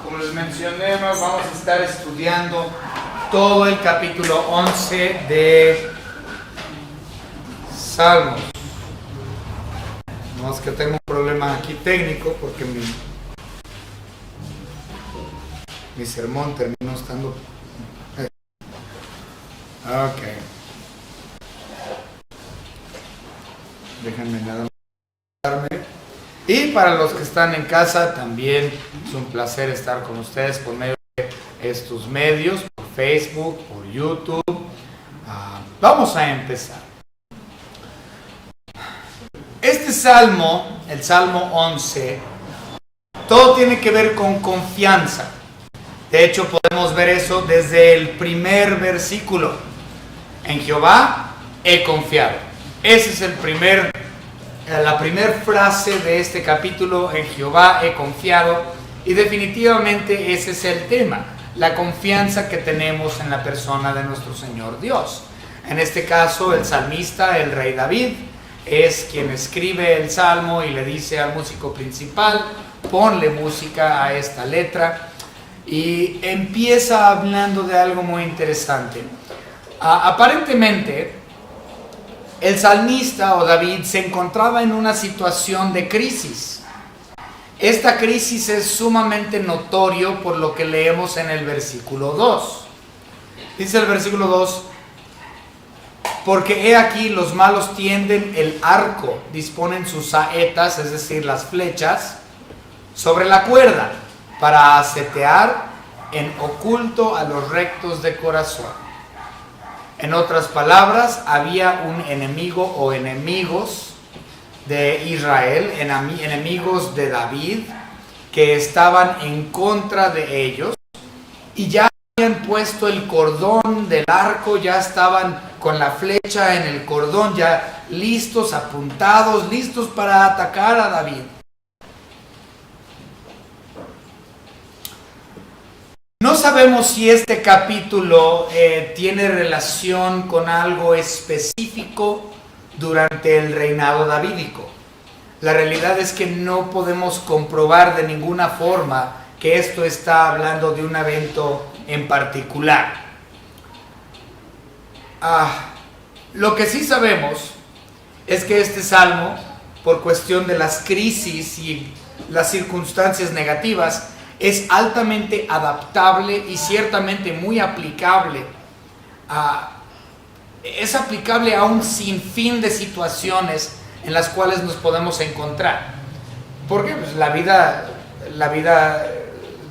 Como les mencioné, vamos a estar estudiando todo el capítulo 11 de Salmos. No es que tengo un problema aquí técnico porque mi sermón terminó estando... Ok. Déjenme nada más. Y para los que están en casa, también es un placer estar con ustedes por medio de estos medios, por Facebook, por YouTube. Vamos a empezar. Este salmo, el Salmo 11, todo tiene que ver con confianza. De hecho, podemos ver eso desde el primer versículo. En Jehová he confiado. Ese es la primera frase de este capítulo. En Jehová he confiado, y definitivamente ese es el tema, la confianza que tenemos en la persona de nuestro Señor Dios. En este caso, el salmista, el rey David, es quien escribe el salmo y le dice al músico principal: ponle música a esta letra, y empieza hablando de algo muy interesante. Aparentemente, el salmista o David se encontraba en una situación de crisis. Esta crisis es sumamente notorio por lo que leemos en el versículo 2. Dice el versículo 2: porque he aquí los malos tienden el arco, disponen sus saetas, es decir, las flechas, sobre la cuerda, para asetear en oculto a los rectos de corazón. En otras palabras, había un enemigo o enemigos de Israel, enemigos de David, que estaban en contra de ellos, y ya habían puesto el cordón del arco, ya estaban con la flecha en el cordón, ya listos, apuntados, listos para atacar a David. No sabemos si este capítulo tiene relación con algo específico durante el reinado davídico. La realidad es que no podemos comprobar de ninguna forma que esto está hablando de un evento en particular. Lo que sí sabemos es que este salmo, por cuestión de las crisis y las circunstancias negativas, es altamente adaptable y ciertamente muy aplicable. Es aplicable a un sinfín de situaciones en las cuales nos podemos encontrar. Porque pues, la vida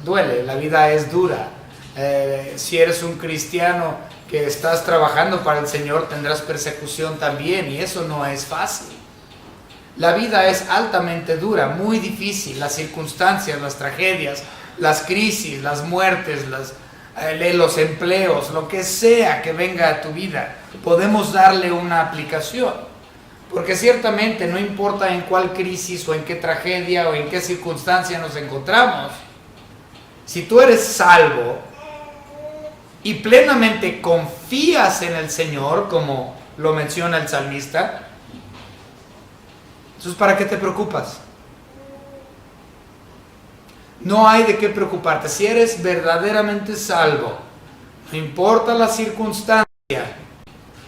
duele, la vida es dura. Si eres un cristiano que estás trabajando para el Señor, tendrás persecución también, y eso no es fácil. La vida es altamente dura, muy difícil. Las circunstancias, las tragedias, las crisis, las muertes, los empleos, lo que sea que venga a tu vida, podemos darle una aplicación. Porque ciertamente no importa en cuál crisis o en qué tragedia o en qué circunstancia nos encontramos, si tú eres salvo y plenamente confías en el Señor, como lo menciona el salmista, entonces ¿para qué te preocupas? No hay de qué preocuparte. Si eres verdaderamente salvo, no importa la circunstancia,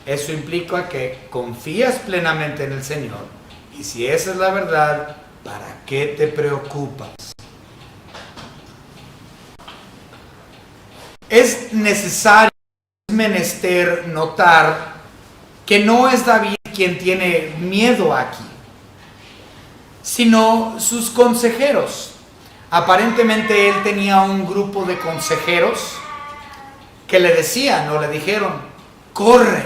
eso implica que confías plenamente en el Señor. Y si esa es la verdad, ¿para qué te preocupas? Es necesario, es menester notar que no es David quien tiene miedo aquí, sino sus consejeros. Aparentemente él tenía un grupo de consejeros que le decían o le dijeron: corre,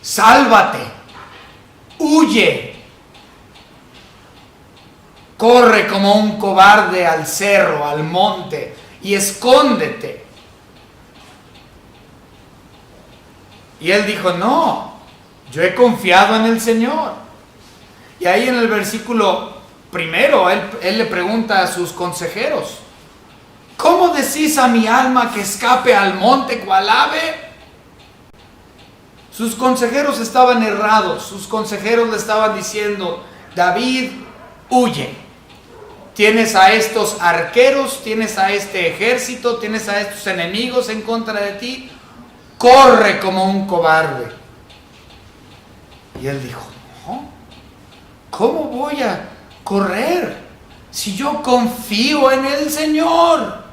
sálvate, huye, corre como un cobarde al cerro, al monte, y escóndete. Y él dijo: no, yo he confiado en el Señor. Y ahí en el versículo primero, él le pregunta a sus consejeros: ¿cómo decís a mi alma que escape al monte cual ave? Sus consejeros estaban errados. Sus consejeros le estaban diciendo: David, huye. tienes a estos arqueros, tienes a este ejército, tienes a estos enemigos en contra de ti, corre como un cobarde. Y él dijo, no, ¿cómo voy a correr si yo confío en el Señor?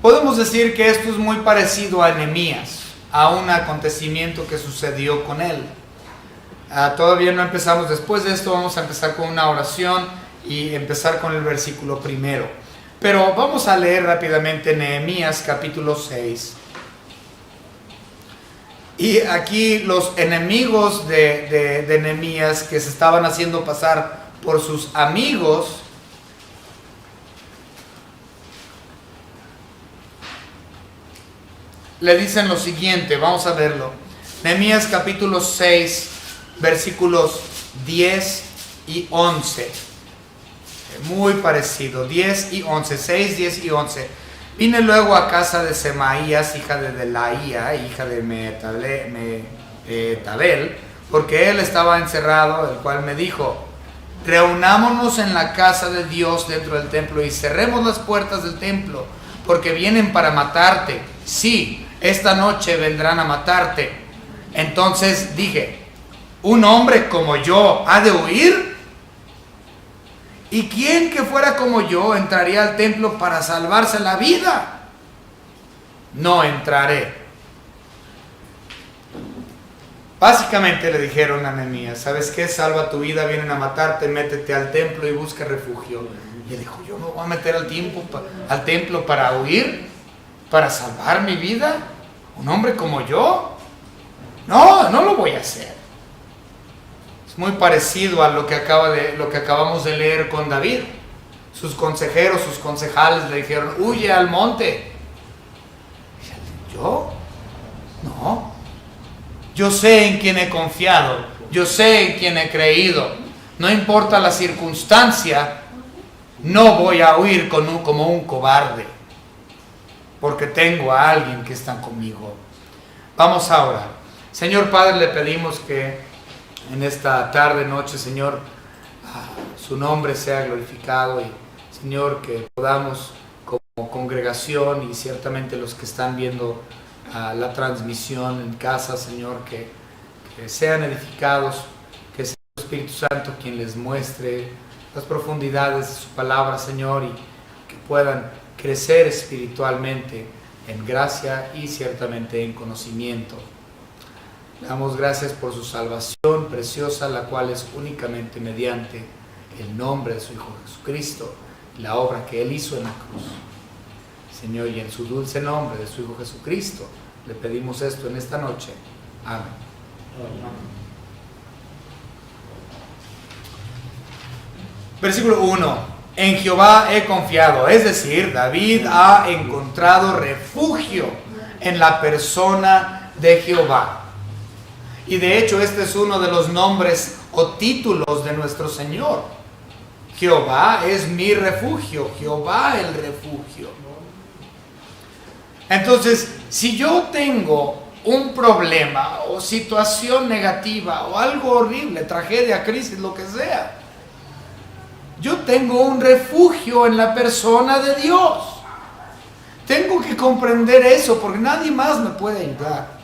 Podemos decir que esto es muy parecido a Nehemías, a un acontecimiento que sucedió con él. Todavía no empezamos. Después de esto vamos a empezar con una oración y empezar con el versículo primero. Pero vamos a leer rápidamente Nehemías capítulo 6. Y aquí los enemigos de Nehemías, que se estaban haciendo pasar por sus amigos, le dicen lo siguiente. Vamos a verlo. Nehemías capítulo 6, versículos 10 y 11. Muy parecido. 10 y 11. 6, 10 y 11. Vine luego a casa de Semaías, hija de Delaía, hija de Mehetabel, porque él estaba encerrado, el cual me dijo: reunámonos en la casa de Dios dentro del templo y cerremos las puertas del templo, porque vienen para matarte. Sí, esta noche vendrán a matarte. Entonces dije: ¿un hombre como yo ha de huir? ¿Y quién que fuera como yo entraría al templo para salvarse la vida? No entraré. Básicamente le dijeron a Nehemías: ¿sabes qué? Salva tu vida, vienen a matarte, métete al templo y busca refugio. Y él dijo: yo me voy a meter al templo para huir, para salvar mi vida. ¿Un hombre como yo? No, no lo voy a hacer. Es muy parecido a lo que acabamos de leer con David. Sus consejeros, sus concejales le dijeron: huye al monte. Y él: ¿yo? No. Yo sé en quién he confiado, yo sé en quién he creído. No importa la circunstancia, no voy a huir como un cobarde, porque tengo a alguien que está conmigo. Vamos a orar. Señor Padre, le pedimos que en esta tarde, noche, Señor, su nombre sea glorificado, y Señor, que podamos como congregación, y ciertamente los que están viendo la transmisión en casa, Señor, que sean edificados, que sea el Espíritu Santo quien les muestre las profundidades de su palabra, Señor, y que puedan crecer espiritualmente en gracia y ciertamente en conocimiento. Le damos gracias por su salvación preciosa, la cual es únicamente mediante el nombre de su Hijo Jesucristo, la obra que Él hizo en la cruz. Señor, y en su dulce nombre de su Hijo Jesucristo, le pedimos esto en esta noche. Amén. Versículo 1. En Jehová he confiado, es decir, David ha encontrado refugio en la persona de Jehová. Y de hecho este es uno de los nombres o títulos de nuestro Señor. Jehová es mi refugio, Jehová el refugio. Entonces, si yo tengo un problema o situación negativa o algo horrible, tragedia, crisis, lo que sea, yo tengo un refugio en la persona de Dios. Tengo que comprender eso, porque nadie más me puede ayudar.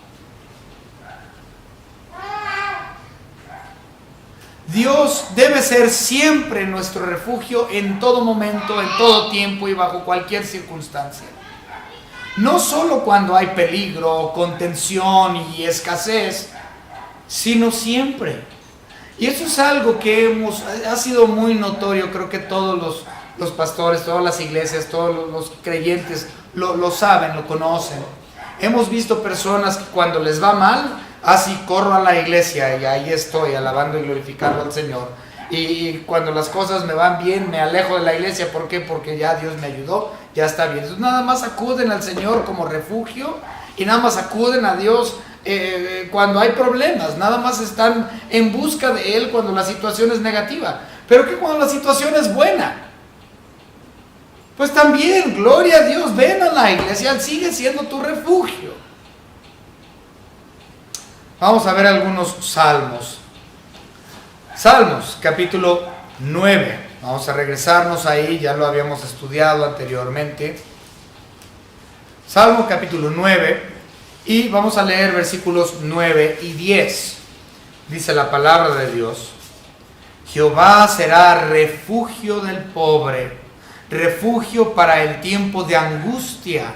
Dios debe ser siempre nuestro refugio en todo momento, en todo tiempo y bajo cualquier circunstancia. No solo cuando hay peligro, contención y escasez, sino siempre. Y eso es algo que ha sido muy notorio. Creo que todos los pastores, todas las iglesias, todos los creyentes lo saben, lo conocen. Hemos visto personas que cuando les va mal, así corro a la iglesia y ahí estoy alabando y glorificando al Señor. Y cuando las cosas me van bien, me alejo de la iglesia. ¿Por qué? Porque ya Dios me ayudó, ya está bien. Entonces nada más acuden al Señor como refugio y nada más acuden a Dios cuando hay problemas. Nada más están en busca de Él cuando la situación es negativa. Pero que cuando la situación es buena, pues también, gloria a Dios, ven a la iglesia, Él sigue siendo tu refugio. Vamos a ver algunos salmos. Salmos, capítulo 9. Vamos a regresarnos ahí, ya lo habíamos estudiado anteriormente. Salmo capítulo 9, y vamos a leer versículos 9 y 10. Dice la palabra de Dios: Jehová será refugio del pobre, refugio para el tiempo de angustia.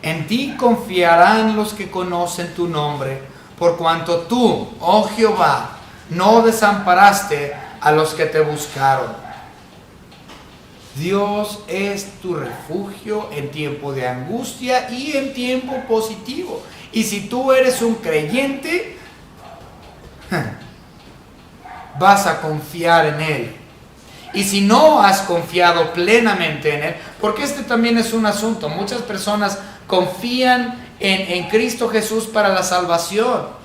En ti confiarán los que conocen tu nombre, por cuanto tú, oh Jehová, no desamparaste a los que te buscaron. Dios es tu refugio en tiempo de angustia y en tiempo positivo. Y si tú eres un creyente, vas a confiar en Él. Y si no has confiado plenamente en Él, porque este también es un asunto, muchas personas confían en Cristo Jesús para la salvación.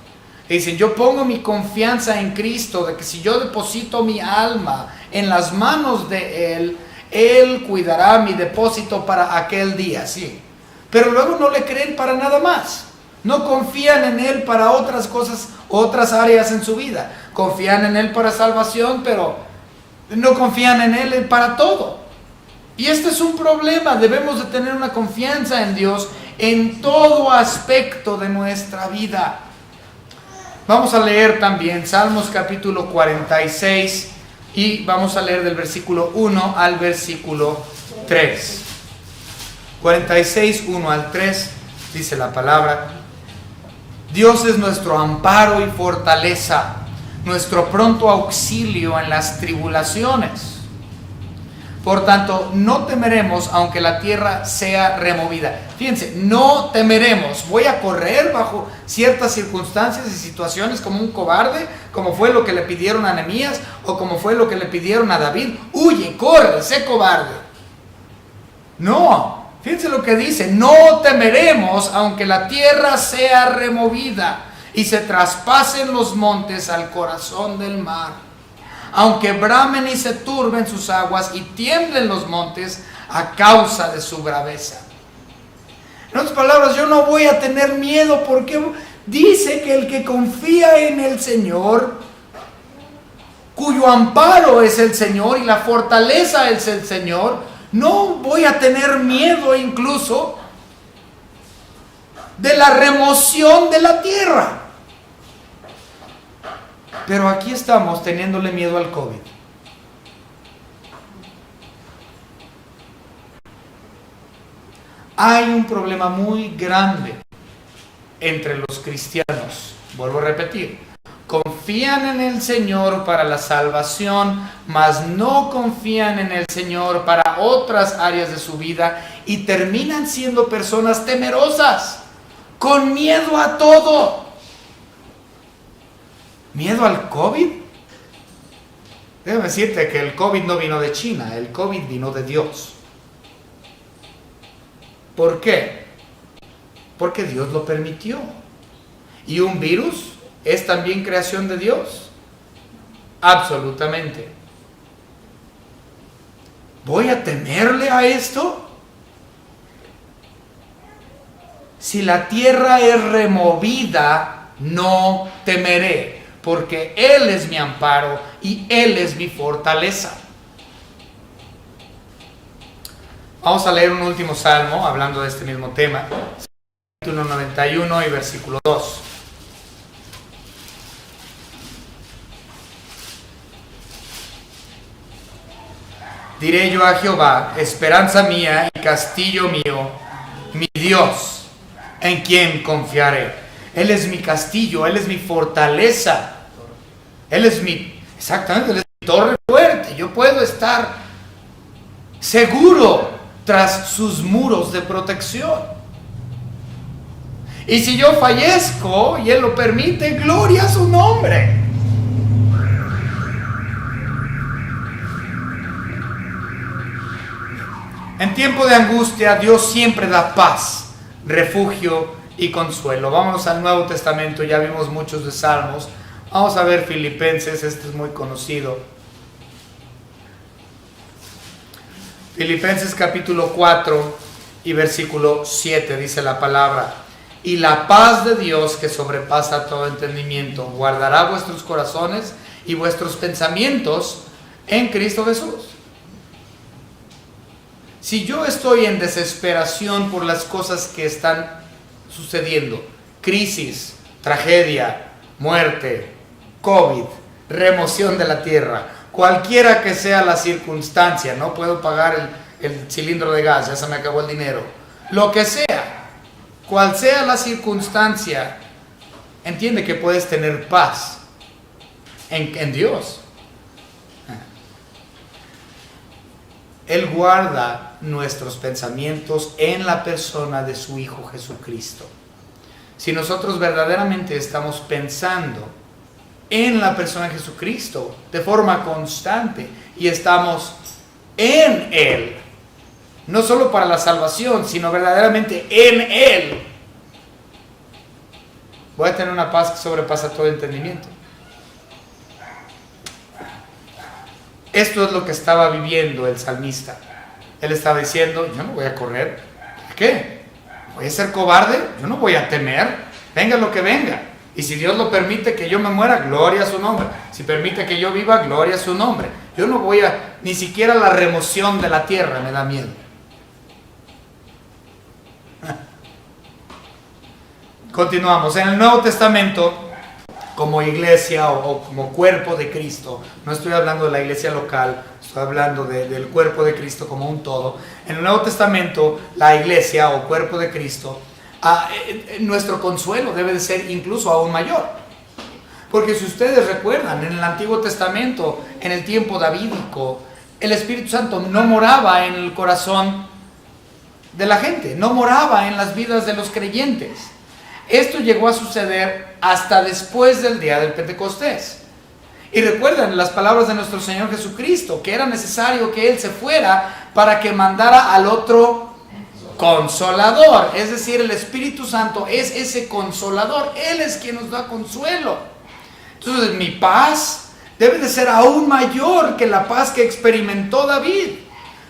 Dicen, yo pongo mi confianza en Cristo, de que si yo deposito mi alma en las manos de Él, Él cuidará mi depósito para aquel día, sí. Pero luego no le creen para nada más. No confían en Él para otras cosas, otras áreas en su vida. Confían en Él para salvación, pero no confían en Él para todo. Y este es un problema. Debemos de tener una confianza en Dios en todo aspecto de nuestra vida. Vamos a leer también Salmos capítulo 46 y vamos a leer del versículo 1 al versículo 3. 46, 1 al 3, dice la palabra: Dios es nuestro amparo y fortaleza, nuestro pronto auxilio en las tribulaciones. Por tanto, no temeremos aunque la tierra sea removida. Fíjense, no temeremos. Voy a correr bajo ciertas circunstancias y situaciones como un cobarde, como fue lo que le pidieron a Nehemías o como fue lo que le pidieron a David. Huye, corre, sé cobarde. No, fíjense lo que dice: no temeremos aunque la tierra sea removida y se traspasen los montes al corazón del mar. Aunque bramen y se turben sus aguas y tiemblen los montes a causa de su braveza. En otras palabras, yo no voy a tener miedo, porque dice que el que confía en el Señor, cuyo amparo es el Señor y la fortaleza es el Señor, no voy a tener miedo incluso de la remoción de la tierra. Pero aquí estamos teniéndole miedo al COVID. Hay un problema muy grande entre los cristianos. Vuelvo a repetir: confían en el Señor para la salvación, mas no confían en el Señor para otras áreas de su vida y terminan siendo personas temerosas, con miedo a todo. ¿Miedo al COVID? Déjame decirte que el COVID no vino de China, el COVID vino de Dios. ¿Por qué? Porque Dios lo permitió. ¿Y un virus es también creación de Dios? Absolutamente. ¿Voy a temerle a esto? Si la tierra es removida, no temeré, porque Él es mi amparo y Él es mi fortaleza. Vamos a leer un último salmo hablando de este mismo tema. Capítulo 91 y versículo 2. Diré yo a Jehová, esperanza mía y castillo mío, mi Dios, en quien confiaré. Él es mi castillo, Él es mi fortaleza. Él es mi torre fuerte. Yo puedo estar seguro tras sus muros de protección. Y si yo fallezco y Él lo permite, gloria a su nombre. En tiempo de angustia, Dios siempre da paz, refugio y consuelo. Vámonos al Nuevo Testamento, ya vimos muchos de Salmos. Vamos a ver Filipenses, este es muy conocido. Filipenses capítulo 4 y versículo 7 dice la palabra: y la paz de Dios, que sobrepasa todo entendimiento, guardará vuestros corazones y vuestros pensamientos en Cristo Jesús. Si yo estoy en desesperación por las cosas que están sucediendo, crisis, tragedia, muerte, COVID, remoción de la tierra, cualquiera que sea la circunstancia, no puedo pagar el cilindro de gas, ya se me acabó el dinero, lo que sea, cual sea la circunstancia, entiende que puedes tener paz en Dios. Él guarda nuestros pensamientos en la persona de su Hijo Jesucristo. Si nosotros verdaderamente estamos pensando en la persona de Jesucristo de forma constante y estamos en Él, no solo para la salvación, sino verdaderamente en Él, voy a tener una paz que sobrepasa todo entendimiento. Esto es lo que estaba viviendo el salmista. Él estaba diciendo, yo no voy a correr. ¿Qué? ¿Voy a ser cobarde? Yo no voy a temer. Venga lo que venga. Y si Dios lo permite que yo me muera, gloria a su nombre. Si permite que yo viva, gloria a su nombre. Yo no voy a, ni siquiera la remoción de la tierra me da miedo. Continuamos. En el Nuevo Testamento, como iglesia o como cuerpo de Cristo, no estoy hablando de la iglesia local, estoy hablando del cuerpo de Cristo como un todo. En el Nuevo Testamento, la iglesia o cuerpo de Cristo, nuestro consuelo debe de ser incluso aún mayor. Porque si ustedes recuerdan, en el Antiguo Testamento, en el tiempo davídico, el Espíritu Santo no moraba en el corazón de la gente, no moraba en las vidas de los creyentes. Esto llegó a suceder hasta después del día del Pentecostés. Y recuerden las palabras de nuestro Señor Jesucristo, que era necesario que Él se fuera para que mandara al otro Consolador. Es decir, el Espíritu Santo es ese Consolador. Él es quien nos da consuelo. Entonces, mi paz debe de ser aún mayor que la paz que experimentó David,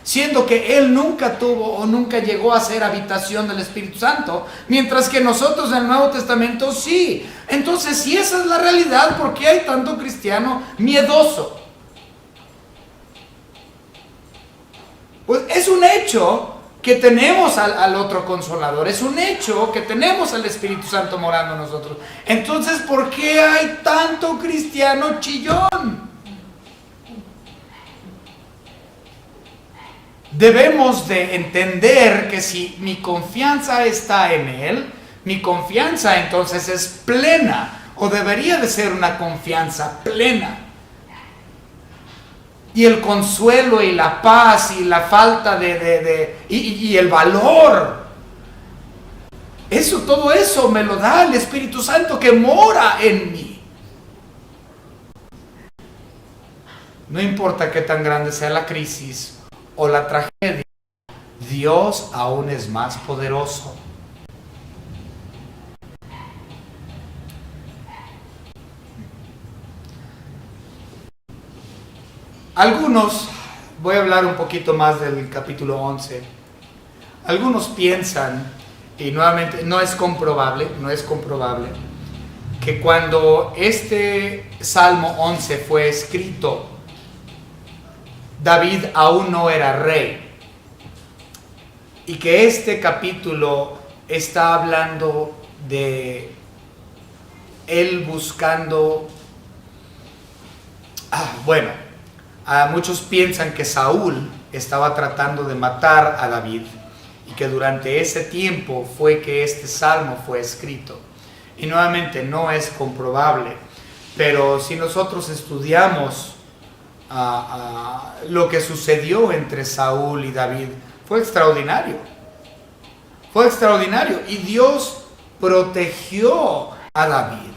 siendo que él nunca tuvo o nunca llegó a ser habitación del Espíritu Santo, mientras que nosotros en el Nuevo Testamento sí. Entonces, si esa es la realidad, ¿por qué hay tanto cristiano miedoso? Pues es un hecho que tenemos al otro Consolador, es un hecho que tenemos al Espíritu Santo morando en nosotros. Entonces, ¿por qué hay tanto cristiano chillón? Debemos de entender que si mi confianza está en Él, mi confianza entonces es plena, o debería de ser una confianza plena. Y el consuelo y la paz y la falta y el valor, todo eso me lo da el Espíritu Santo que mora en mí. No importa qué tan grande sea la crisis o la tragedia, Dios aún es más poderoso. Algunos, voy a hablar un poquito más del capítulo 11, algunos piensan, y nuevamente no es comprobable, que cuando este Salmo 11 fue escrito, David aún no era rey, y que este capítulo está hablando de él buscando, muchos piensan que Saúl estaba tratando de matar a David y que durante ese tiempo fue que este salmo fue escrito. Y nuevamente no es comprobable, pero si nosotros estudiamos lo que sucedió entre Saúl y David, fue extraordinario. Fue extraordinario y Dios protegió a David.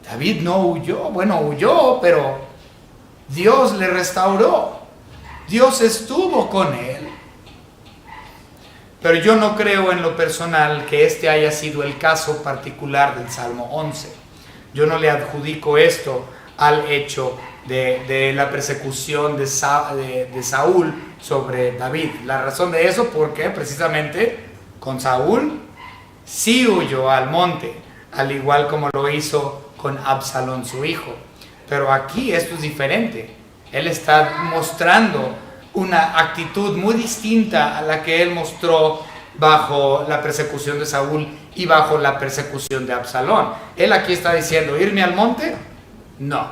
David no huyó, huyó, pero Dios le restauró. Dios estuvo con él. Pero yo no creo en lo personal que este haya sido el caso particular del Salmo 11. Yo no le adjudico esto al hecho de la persecución de Saúl sobre David. La razón de eso, porque precisamente con Saúl sí huyó al monte, al igual como lo hizo con Absalón su hijo. Pero aquí esto es diferente. Él está mostrando una actitud muy distinta a la que él mostró bajo la persecución de Saúl y bajo la persecución de Absalón. Él aquí está diciendo, ¿irme al monte? No.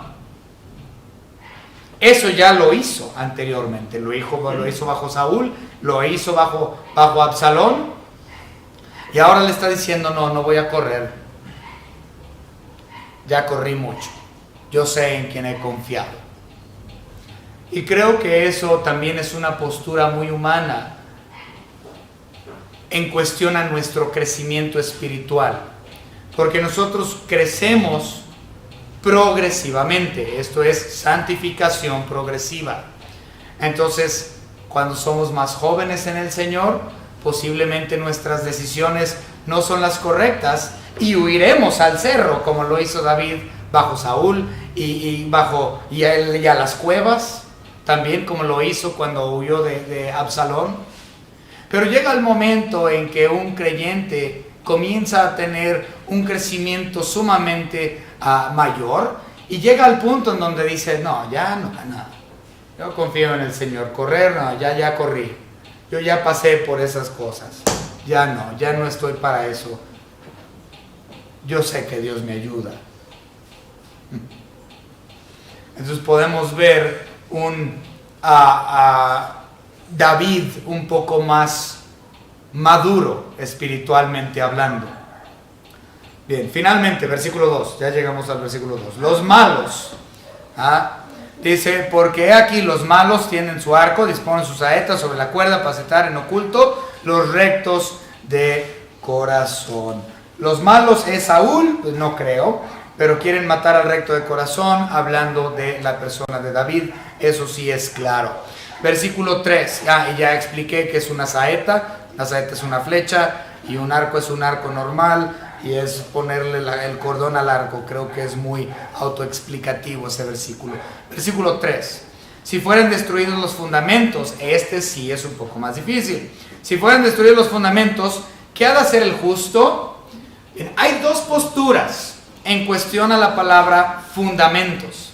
Eso ya lo hizo anteriormente. Lo hizo bajo Saúl, lo hizo bajo Absalón. Y ahora le está diciendo, no voy a correr. Ya corrí mucho. Yo sé en quién he confiado. Y creo que eso también es una postura muy humana en cuestión a nuestro crecimiento espiritual. Porque nosotros crecemos progresivamente. Esto es santificación progresiva. Entonces, cuando somos más jóvenes en el Señor, posiblemente nuestras decisiones no son las correctas y huiremos al cerro, como lo hizo David bajo Saúl y a las cuevas, también como lo hizo cuando huyó de Absalón. Pero llega el momento en que un creyente comienza a tener un crecimiento sumamente mayor y llega al punto en donde dice, no, yo confío en el Señor, correr, no, ya corrí, yo ya pasé por esas cosas, ya no estoy para eso, yo sé que Dios me ayuda. Entonces podemos ver a David un poco más maduro espiritualmente hablando. Bien, finalmente, versículo 2, ya llegamos al versículo 2. Los malos, dice, porque he aquí los malos tienen su arco, disponen sus saetas sobre la cuerda para asetar en oculto los rectos de corazón. Los malos es Saúl, pues no creo, pero quieren matar al recto de corazón, hablando de la persona de David, eso sí es claro. Versículo 3, ya expliqué que es una saeta es una flecha y un arco es un arco normal y es ponerle el cordón al arco. Creo que es muy autoexplicativo ese versículo. Versículo 3, si fueran destruidos los fundamentos, este sí es un poco más difícil. Si fueran destruidos los fundamentos, ¿qué ha de hacer el justo? Bien, hay dos posturas en cuestión a la palabra fundamentos.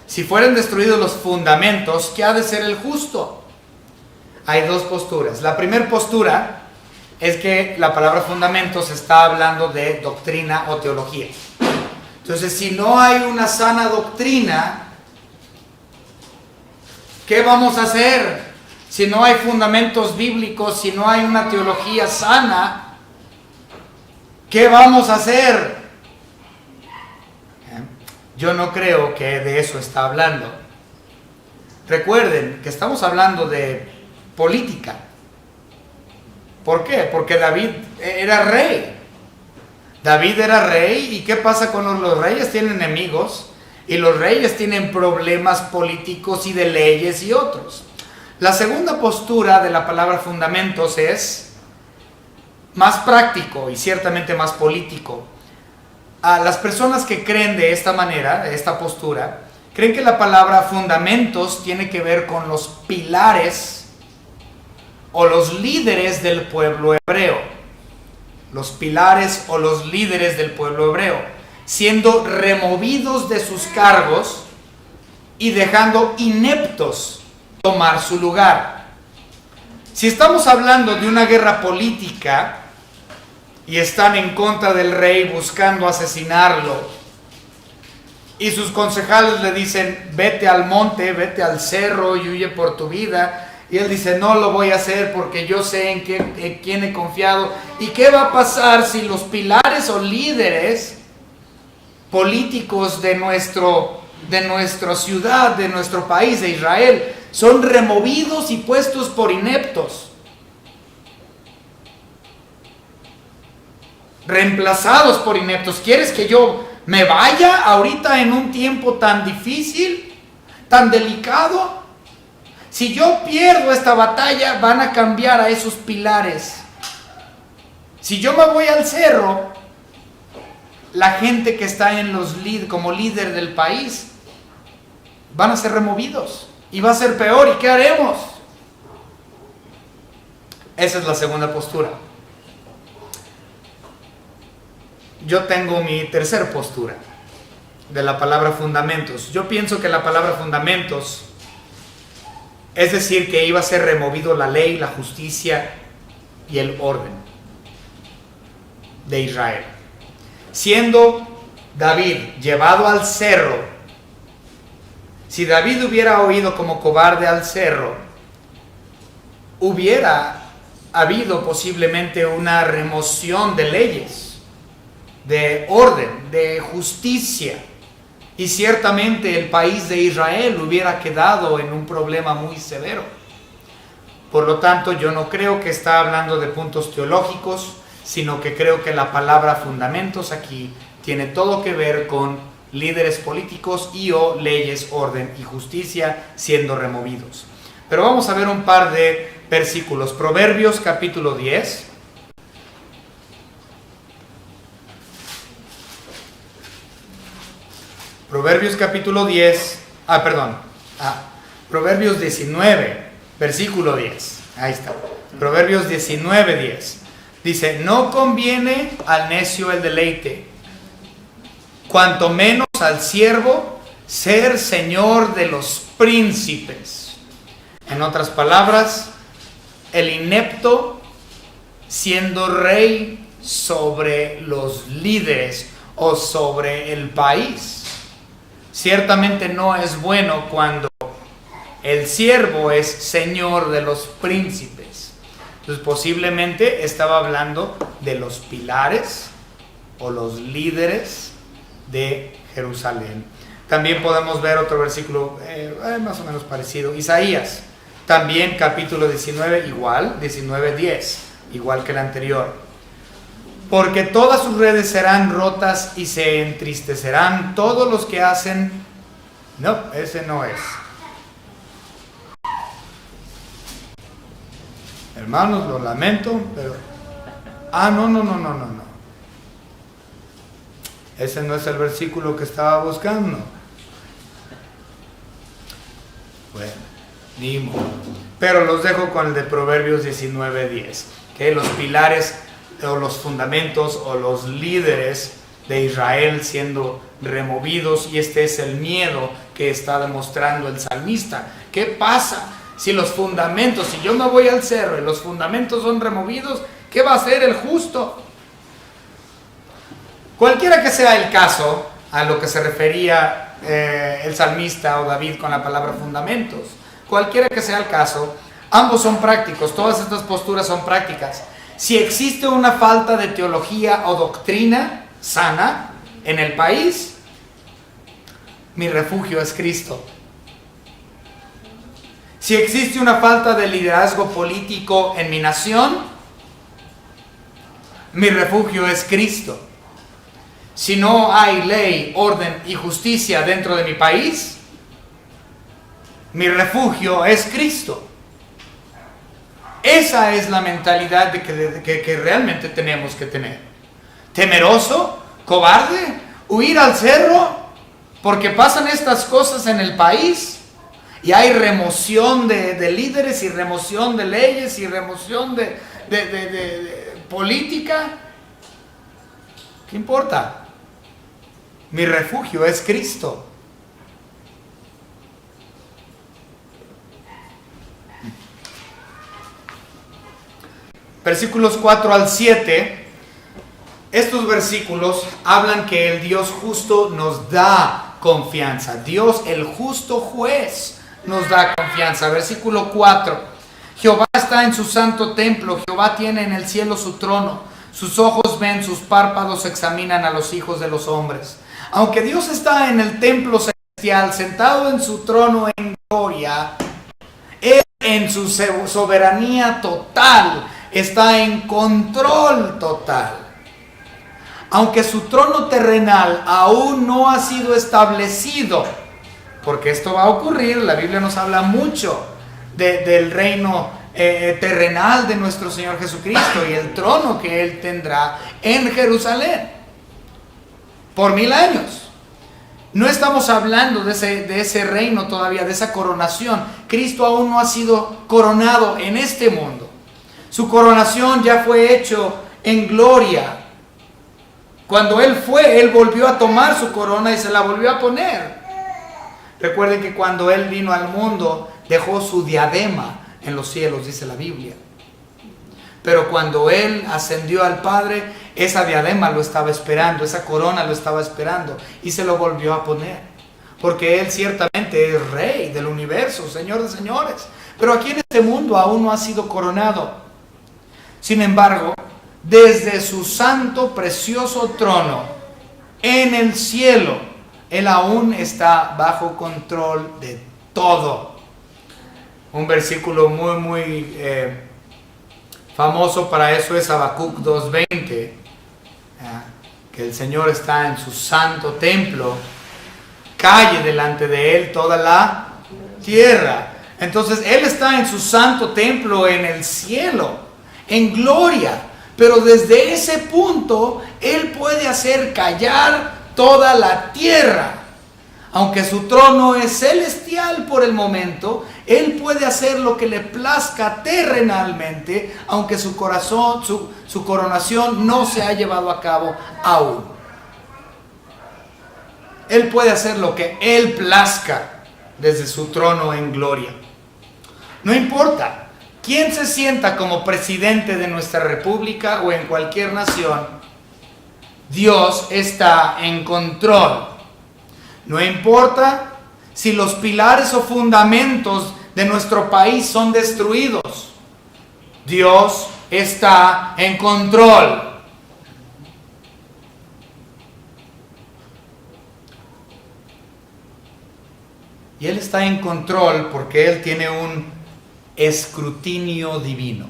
Si fueran destruidos los fundamentos, ¿qué ha de ser el justo? Hay dos posturas. La primera postura es que la palabra fundamentos está hablando de doctrina o teología. Entonces, si no hay una sana doctrina, ¿qué vamos a hacer? Si no hay fundamentos bíblicos, si no hay una teología sana, ¿qué vamos a hacer? Yo no creo que de eso está hablando. Recuerden que estamos hablando de política. ¿Por qué? Porque David era rey. David era rey, ¿y qué pasa con los reyes? Tienen enemigos, y los reyes tienen problemas políticos y de leyes y otros. La segunda postura de la palabra fundamentos es más práctico y ciertamente más político. A las personas que creen de esta manera, de esta postura, creen que la palabra fundamentos tiene que ver con los pilares o los líderes del pueblo hebreo. Los pilares o los líderes del pueblo hebreo, siendo removidos de sus cargos y dejando ineptos tomar su lugar. Si estamos hablando de una guerra política y están en contra del rey buscando asesinarlo, y sus concejales le dicen, vete al monte, vete al cerro y huye por tu vida, y él dice, no lo voy a hacer porque yo sé en quién he confiado. ¿Y qué va a pasar si los pilares o líderes políticos de nuestra ciudad, de nuestro país, de Israel, son removidos y puestos por ineptos? Reemplazados por ineptos. ¿Quieres que yo me vaya ahorita en un tiempo tan difícil, tan delicado? Si yo pierdo esta batalla, van a cambiar a esos pilares. Si yo me voy al cerro, la gente que está como líder del país van a ser removidos y va a ser peor. ¿Y qué haremos? Esa es la segunda postura. Yo tengo mi tercera postura. de la palabra fundamentos. Yo pienso que la palabra fundamentos, es decir, que iba a ser removido la ley, la justicia y el orden de Israel. Siendo David llevado al cerro, si David hubiera oído como cobarde al cerro, hubiera habido posiblemente una remoción de leyes, de orden, de justicia, y ciertamente el país de Israel hubiera quedado en un problema muy severo. Por lo tanto, yo no creo que está hablando de puntos teológicos, sino que creo que la palabra fundamentos aquí tiene todo que ver con líderes políticos y o leyes, orden y justicia siendo removidos. Pero vamos a ver un par de versículos. Proverbios capítulo 10. Proverbios capítulo 10. Proverbios 19, versículo 10. Ahí está. Proverbios 19, 10. Dice, no conviene al necio el deleite, cuanto menos al siervo ser señor de los príncipes. En otras palabras, el inepto siendo rey sobre los líderes o sobre el país. Ciertamente no es bueno cuando el siervo es señor de los príncipes. Entonces posiblemente estaba hablando de los pilares o los líderes de Jerusalén. También podemos ver otro versículo más o menos parecido. Isaías, también capítulo 19, igual, 19:10, igual que el anterior. Porque todas sus redes serán rotas y se entristecerán todos los que hacen... No, ese no es. Hermanos, lo lamento, pero... No. Ese no es el versículo que estaba buscando. Bueno, ni modo. Pero los dejo con el de Proverbios 19:10. Que los pilares o los fundamentos o los líderes de Israel siendo removidos, y este es el miedo que está demostrando el salmista. ¿Qué pasa si los fundamentos, si yo me voy al cerro y los fundamentos son removidos? ¿Qué va a hacer el justo? Cualquiera que sea el caso a lo que se refería el salmista o David con la palabra fundamentos, cualquiera que sea el caso, ambos son prácticos, todas estas posturas son prácticas. Si existe una falta de teología o doctrina sana en el país, mi refugio es Cristo. Si existe una falta de liderazgo político en mi nación, mi refugio es Cristo. Si no hay ley, orden y justicia dentro de mi país, mi refugio es Cristo. Esa es la mentalidad que realmente tenemos que tener. ¿Temeroso? ¿Cobarde? ¿Huir al cerro? Porque pasan estas cosas en el país y hay remoción de líderes y remoción de leyes y remoción de política. ¿Qué importa? Mi refugio es Cristo. Versículos 4 al 7. Estos versículos hablan que el Dios justo nos da confianza. Dios, el justo juez, nos da confianza. Versículo 4. Jehová está en su santo templo. Jehová tiene en el cielo su trono. Sus ojos ven, sus párpados examinan a los hijos de los hombres. Aunque Dios está en el templo celestial, sentado en su trono en gloria, Él en su soberanía total está en control total. Aunque su trono terrenal aún no ha sido establecido, porque esto va a ocurrir, la Biblia nos habla mucho del reino terrenal de nuestro Señor Jesucristo y el trono que Él tendrá en Jerusalén por 1000 años. No estamos hablando de ese reino todavía, de esa coronación. Cristo aún no ha sido coronado en este mundo. Su coronación ya fue hecho en gloria Cuando Él fue, Él volvió a tomar su corona y se la volvió a poner. Recuerden que cuando Él vino al mundo, dejó su diadema en los cielos, dice la Biblia. Pero cuando Él ascendió al Padre, esa diadema lo estaba esperando, esa corona lo estaba esperando y se lo volvió a poner. Porque Él ciertamente es Rey del universo, Señor de señores. Pero aquí en este mundo aún no ha sido coronado. Sin embargo, desde su santo, precioso trono en el cielo, Él aún está bajo control de todo. Un versículo muy famoso para eso es Habacuc 2:20, que el Señor está en su santo templo, calle delante de Él toda la tierra. Entonces Él está en su santo templo en el cielo, en gloria, pero desde ese punto Él puede hacer callar toda la tierra. Aunque su trono es celestial por el momento, Él puede hacer lo que le plazca terrenalmente, aunque su coronación no se ha llevado a cabo aún. Él puede hacer lo que Él plazca desde su trono en gloria. No importa quién se sienta como presidente de nuestra república o en cualquier nación, Dios está en control. No importa si los pilares o fundamentos de nuestro país son destruidos, Dios está en control. Y Él está en control porque Él tiene un escrutinio divino.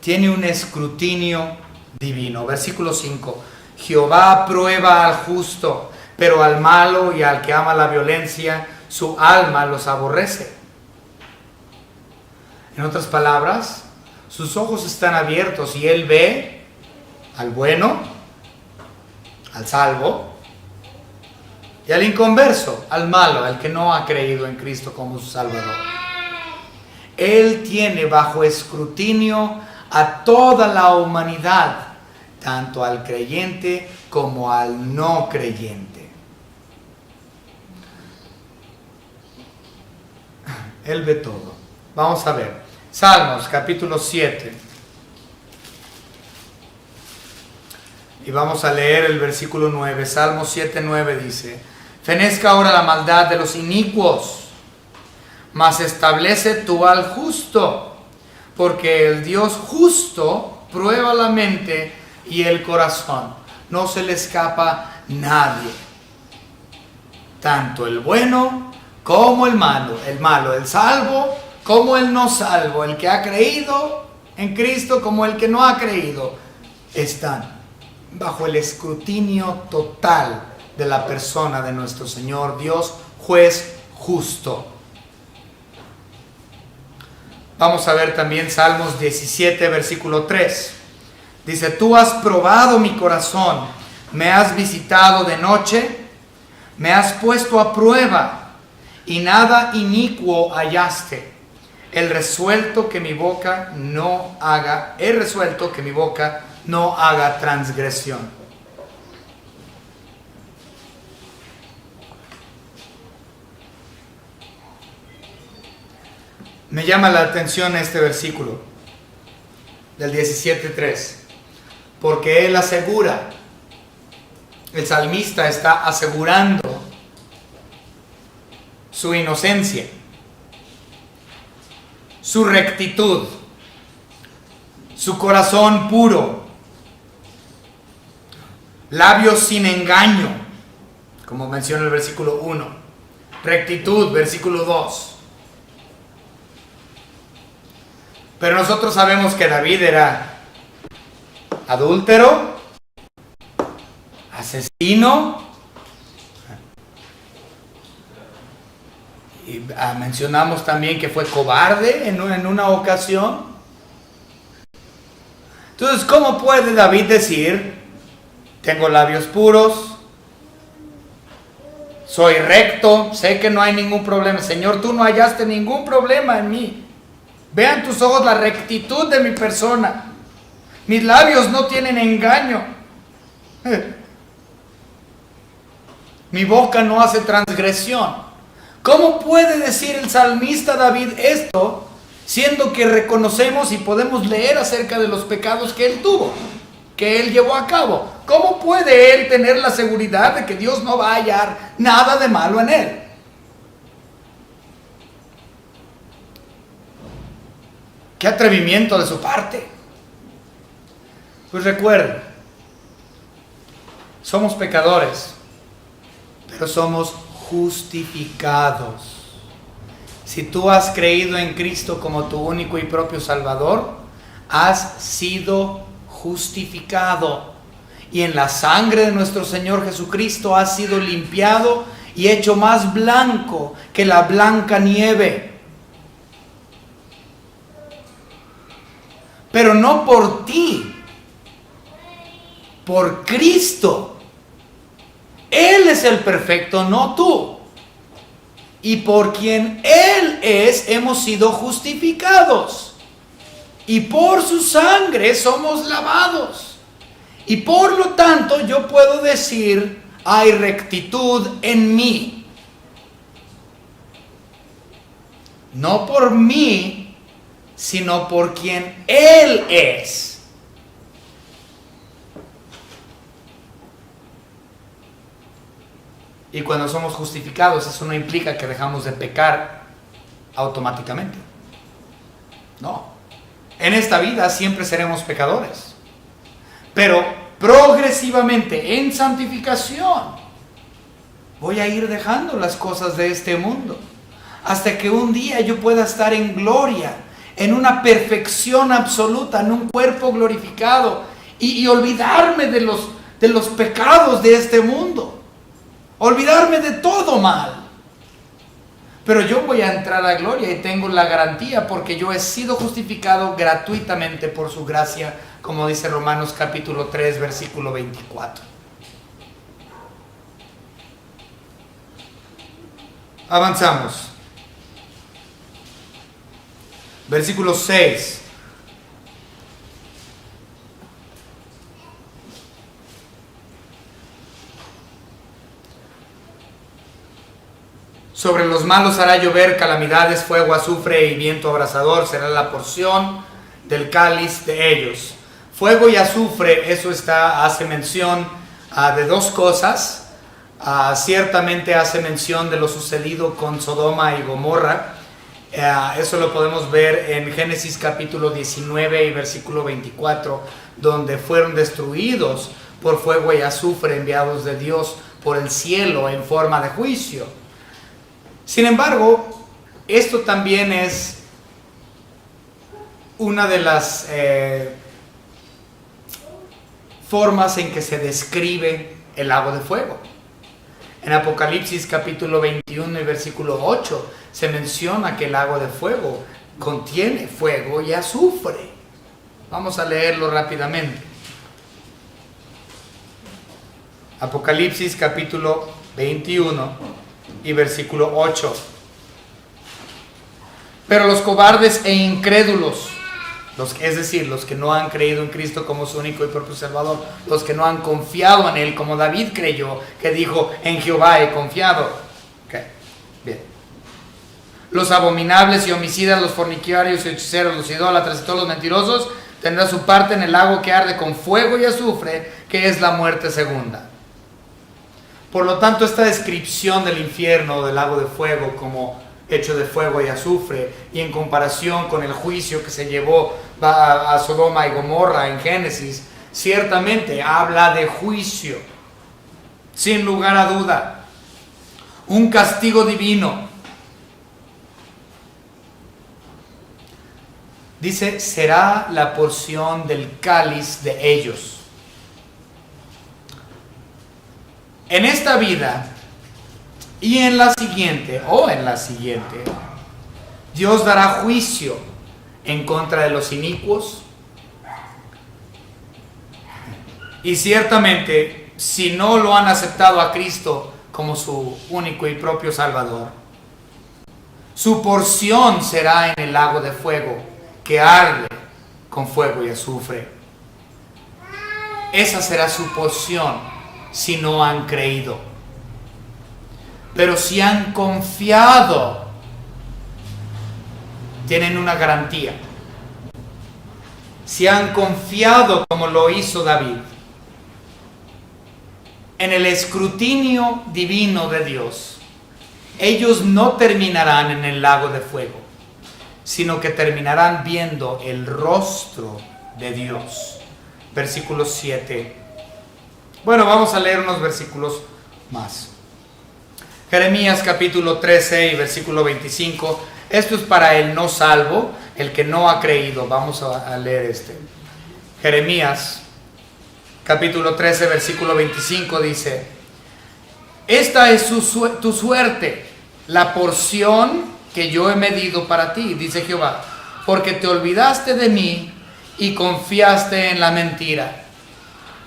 Tiene un escrutinio divino. Versículo 5. Jehová prueba al justo, pero al malo y al que ama la violencia, su alma los aborrece. En otras palabras, sus ojos están abiertos y Él ve al bueno, al salvo, y al inconverso, al malo, al que no ha creído en Cristo como su Salvador. Él tiene bajo escrutinio a toda la humanidad, tanto al creyente como al no creyente. Él ve todo. Vamos a ver. Salmos capítulo 7. Y vamos a leer el versículo 9. Salmos 7:9 dice: Fenezca ahora la maldad de los inicuos, mas establece tú al justo, porque el Dios justo prueba la mente y el corazón. No se le escapa nadie. Tanto el bueno como el malo, el salvo como el no salvo, el que ha creído en Cristo como el que no ha creído, están bajo el escrutinio total de la persona de nuestro Señor Dios, juez justo. Vamos a ver también Salmos 17, versículo 3. Dice: Tú has probado mi corazón, me has visitado de noche, me has puesto a prueba y nada inicuo hallaste. He resuelto que mi boca no haga transgresión. Me llama la atención este versículo del 17:3, porque él asegura, el salmista está asegurando su inocencia, su rectitud, su corazón puro, labios sin engaño, como menciona el versículo 1, rectitud, versículo 2. Pero nosotros sabemos que David era adúltero, asesino, y mencionamos también que fue cobarde en una ocasión. Entonces, ¿cómo puede David decir: tengo labios puros, soy recto, sé que no hay ningún problema? Señor, tú no hallaste ningún problema en mí. Vean tus ojos la rectitud de mi persona. Mis labios no tienen engaño. Mi boca no hace transgresión. ¿Cómo puede decir el salmista David esto, siendo que reconocemos y podemos leer acerca de los pecados que él tuvo, que él llevó a cabo? ¿Cómo puede él tener la seguridad de que Dios no va a hallar nada de malo en él? ¡Qué atrevimiento de su parte! Pues recuerden, somos pecadores, pero somos justificados. Si tú has creído en Cristo como tu único y propio Salvador, has sido justificado. Y en la sangre de nuestro Señor Jesucristo has sido limpiado y hecho más blanco que la blanca nieve. Pero no por ti, por Cristo. Él es el perfecto, no tú. Y por quien Él es, hemos sido justificados. Y por su sangre somos lavados. Y por lo tanto yo puedo decir, hay rectitud en mí. No por mí, sino por quien Él es. Y cuando somos justificados, eso no implica que dejamos de pecar automáticamente. No. En esta vida siempre seremos pecadores. Pero progresivamente, en santificación, voy a ir dejando las cosas de este mundo. Hasta que un día yo pueda estar en gloria, en una perfección absoluta, en un cuerpo glorificado. Y olvidarme de los pecados de este mundo. Olvidarme de todo mal. Pero yo voy a entrar a gloria y tengo la garantía porque yo he sido justificado gratuitamente por su gracia, como dice Romanos capítulo 3, versículo 24. Avanzamos. Versículo 6. Sobre los malos hará llover calamidades, fuego, azufre y viento abrasador será la porción del cáliz de ellos. Fuego y azufre, eso hace mención de dos cosas. Ciertamente hace mención de lo sucedido con Sodoma y Gomorra. Eso lo podemos ver en Génesis capítulo 19 y versículo 24, donde fueron destruidos por fuego y azufre enviados de Dios por el cielo en forma de juicio. Sin embargo, esto también es una de las formas en que se describe el lago de fuego. En Apocalipsis capítulo 21 y versículo 8 se menciona que el lago de fuego contiene fuego y azufre. Vamos a leerlo rápidamente. Apocalipsis capítulo 21 y versículo 8. Pero los cobardes e incrédulos, es decir, los que no han creído en Cristo como su único y propio Salvador, los que no han confiado en Él como David creyó, que dijo, en Jehová he confiado. Bien. Los abominables y homicidas, los fornicarios y hechiceros, los idólatras y todos los mentirosos, tendrán su parte en el lago que arde con fuego y azufre, que es la muerte segunda. Por lo tanto, esta descripción del infierno, del lago de fuego, como hecho de fuego y azufre, y en comparación con el juicio que se llevó a Sodoma y Gomorra en Génesis, ciertamente habla de juicio, sin lugar a duda, un castigo divino. Dice, será la porción del cáliz de ellos. En esta vida y en la siguiente, Dios dará juicio en contra de los inicuos. Y ciertamente, si no lo han aceptado a Cristo como su único y propio Salvador, su porción será en el lago de fuego que arde con fuego y azufre. esa será su porción si no han creído. Pero si han confiado, tienen una garantía. Si han confiado como lo hizo David en el escrutinio divino de Dios, ellos no terminarán en el lago de fuego, sino que terminarán viendo el rostro de Dios. Versículo 7. Bueno, vamos a leer unos versículos más. Jeremías capítulo 13 y versículo 25. Esto es para el no salvo, el que no ha creído. Vamos a leer este. Jeremías capítulo 13 versículo 25 dice: esta es tu suerte, la porción que yo he medido para ti, dice Jehová, porque te olvidaste de mí y confiaste en la mentira.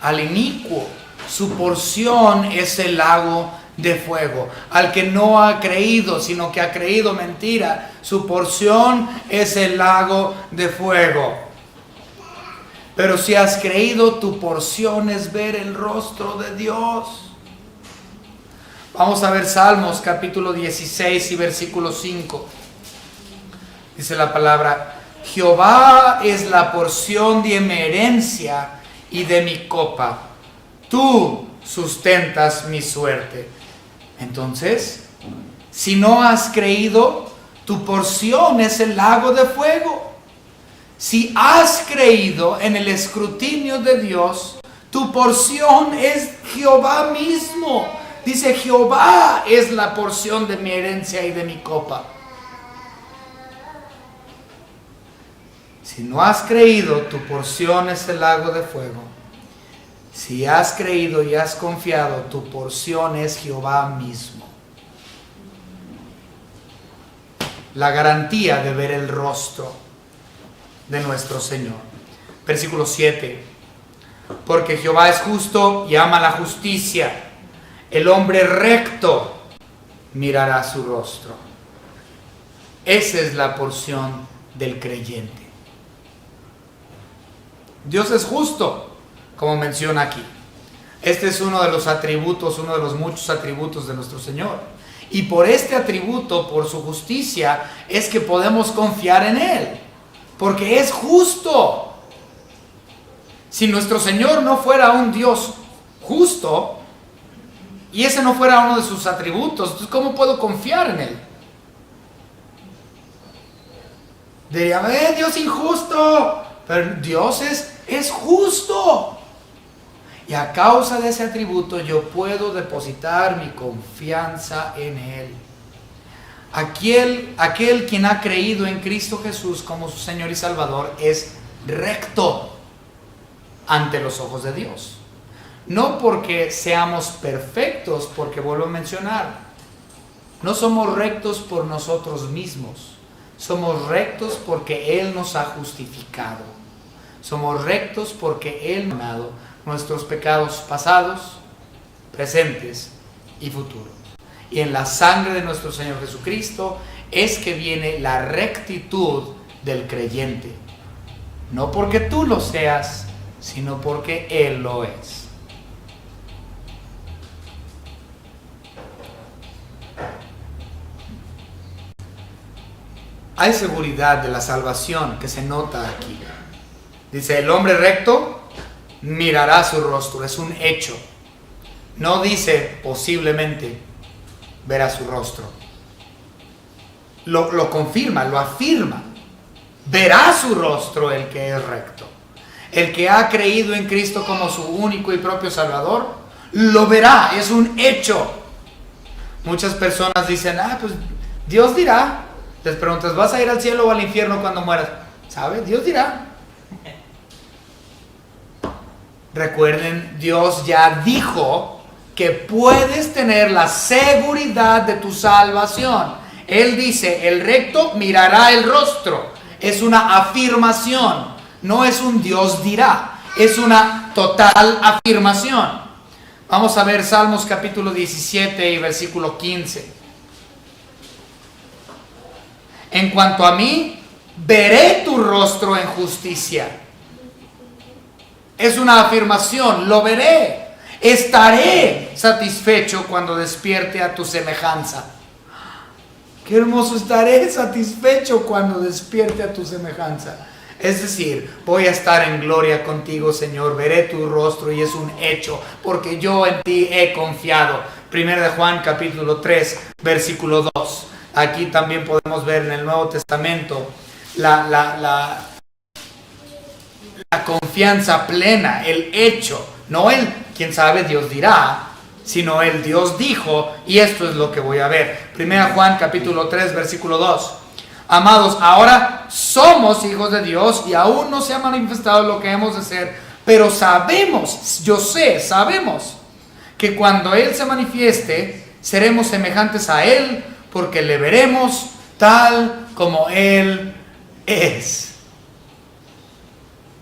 Al inicuo, su porción es el lago de fuego. Al que no ha creído, sino que ha creído mentira, su porción es el lago de fuego. Pero si has creído, tu porción es ver el rostro de Dios. Vamos a ver Salmos capítulo 16 y versículo 5. Dice la palabra: Jehová es la porción de mi herencia y de mi copa. Tú sustentas mi suerte. Entonces, si no has creído, tu porción es el lago de fuego. Si has creído en el escrutinio de Dios, tu porción es Jehová mismo. Dice: Jehová es la porción de mi herencia y de mi copa. Si no has creído, tu porción es el lago de fuego. Si has creído y has confiado, tu porción es Jehová mismo. La garantía de ver el rostro de nuestro Señor. Versículo 7. Porque Jehová es justo y ama la justicia. El hombre recto mirará su rostro. Esa es la porción del creyente. Dios es justo, como menciona aquí. Este es uno de los atributos, uno de los muchos atributos de nuestro Señor. Y por este atributo, por su justicia, es que podemos confiar en Él. Porque es justo. Si nuestro Señor no fuera un Dios justo, y ese no fuera uno de sus atributos, entonces ¿cómo puedo confiar en Él? Diría: Dios injusto. Pero Dios es justo. Y a causa de ese atributo yo puedo depositar mi confianza en Él. Aquel quien ha creído en Cristo Jesús como su Señor y Salvador es recto ante los ojos de Dios. No porque seamos perfectos, porque vuelvo a mencionar, no somos rectos por nosotros mismos. Somos rectos porque Él nos ha justificado. Somos rectos porque Él nos ha dado nuestros pecados pasados, presentes y futuros. Y en la sangre de nuestro Señor Jesucristo es que viene la rectitud del creyente. No porque tú lo seas, sino porque Él lo es. Hay seguridad de la salvación que se nota aquí. Dice: el hombre recto mirará su rostro. Es un hecho. No dice posiblemente verá su rostro. Lo confirma, lo afirma. Verá su rostro el que es recto. El que ha creído en Cristo como su único y propio Salvador, lo verá. Es un hecho. Muchas personas dicen: pues Dios dirá. Les preguntas: ¿vas a ir al cielo o al infierno cuando mueras? ¿Sabe? Dios dirá. Recuerden, Dios ya dijo que puedes tener la seguridad de tu salvación. Él dice: el recto mirará el rostro. Es una afirmación. No es un Dios dirá. Es una total afirmación. Vamos a ver Salmos capítulo 17 y versículo 15. En cuanto a mí, veré tu rostro en justicia. Es una afirmación, lo veré. Estaré satisfecho cuando despierte a tu semejanza. Qué hermoso, estaré satisfecho cuando despierte a tu semejanza. Es decir, voy a estar en gloria contigo, Señor, veré tu rostro y es un hecho, porque yo en ti he confiado. 1 de Juan capítulo 3, versículo 2. Aquí también podemos ver en el Nuevo Testamento la confianza plena, el hecho, no el, quién sabe, Dios dirá, sino el Dios dijo, y esto es lo que voy a ver. 1 Juan capítulo 3, versículo 2. Amados, ahora somos hijos de Dios y aún no se ha manifestado lo que hemos de ser, pero sabemos que cuando Él se manifieste, seremos semejantes a Él, porque le veremos tal como Él es.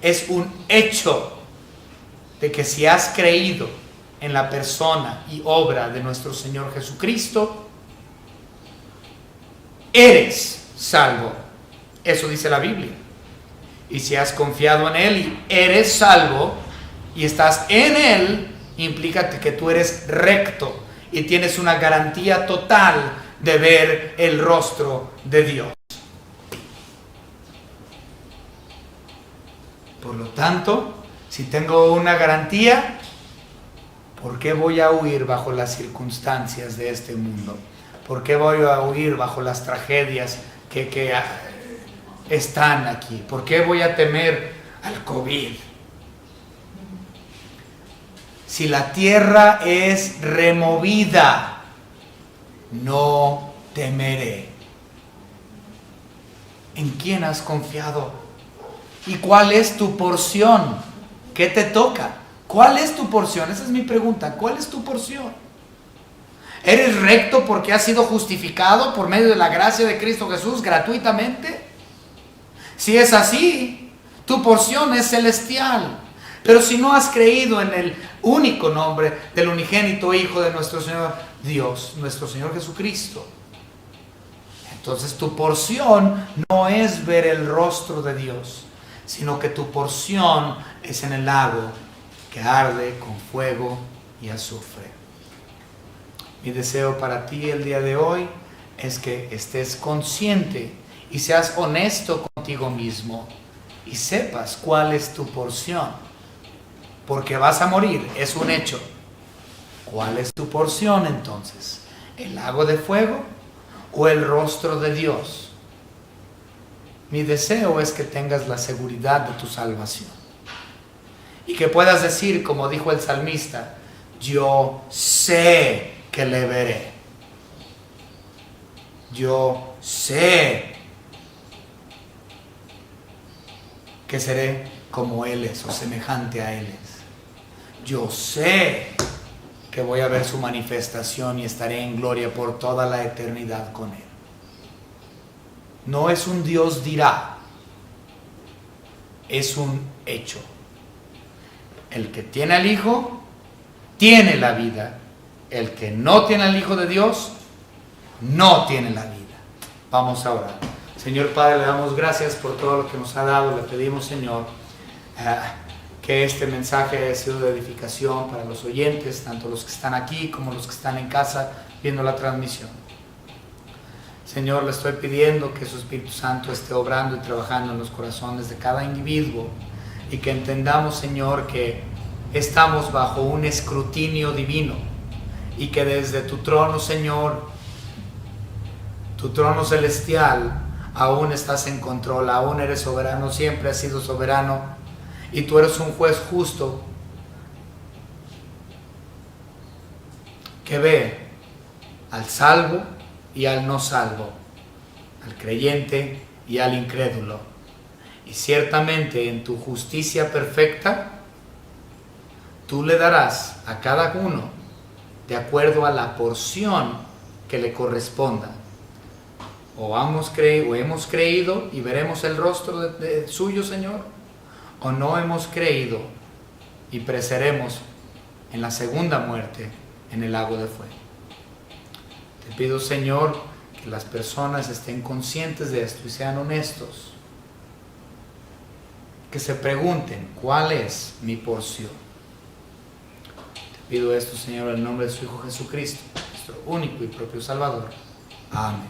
Es un hecho de que si has creído en la persona y obra de nuestro Señor Jesucristo, eres salvo. Eso dice la Biblia. Y si has confiado en Él y eres salvo y estás en Él, implica que tú eres recto y tienes una garantía total de ver el rostro de Dios. Por lo tanto, si tengo una garantía, ¿por qué voy a huir bajo las circunstancias de este mundo? ¿Por qué voy a huir bajo las tragedias que están aquí? ¿Por qué voy a temer al COVID? Si la tierra es removida, no temeré. ¿En quién has confiado? ¿Y cuál es tu porción? ¿Qué te toca? ¿Cuál es tu porción? Esa es mi pregunta. ¿Cuál es tu porción? ¿Eres recto porque has sido justificado por medio de la gracia de Cristo Jesús gratuitamente? Si es así, tu porción es celestial. Pero si no has creído en el único nombre del unigénito Hijo de nuestro Señor Dios, nuestro Señor Jesucristo, entonces tu porción no es ver el rostro de Dios, sino que tu porción es en el lago que arde con fuego y azufre. Mi deseo para ti el día de hoy es que estés consciente y seas honesto contigo mismo y sepas cuál es tu porción, porque vas a morir, es un hecho. ¿Cuál es tu porción entonces? ¿El lago de fuego o el rostro de Dios? Mi deseo es que tengas la seguridad de tu salvación y que puedas decir, como dijo el salmista, yo sé que le veré. Yo sé que seré como Él es o semejante a Él es. Yo sé que voy a ver su manifestación y estaré en gloria por toda la eternidad con Él. No es un Dios dirá, es un hecho. El que tiene al Hijo, tiene la vida. El que no tiene al Hijo de Dios, no tiene la vida. Vamos a orar. Señor Padre, le damos gracias por todo lo que nos ha dado. Le pedimos, Señor, que este mensaje haya sido de edificación para los oyentes, tanto los que están aquí como los que están en casa viendo la transmisión. Señor, le estoy pidiendo que su Espíritu Santo esté obrando y trabajando en los corazones de cada individuo y que entendamos, Señor, que estamos bajo un escrutinio divino y que desde tu trono, Señor, tu trono celestial, aún estás en control, aún eres soberano, siempre has sido soberano y tú eres un juez justo que ve al salvo y al no salvo, al creyente y al incrédulo. Y ciertamente en tu justicia perfecta, tú le darás a cada uno de acuerdo a la porción que le corresponda. O hemos creído y veremos el rostro de suyo, Señor, o no hemos creído y pereceremos en la segunda muerte en el lago de fuego. Te pido, Señor, que las personas estén conscientes de esto y sean honestos que se pregunten, ¿cuál es mi porción? Te pido esto, Señor, en el nombre de su Hijo Jesucristo, nuestro único y propio Salvador. Amén.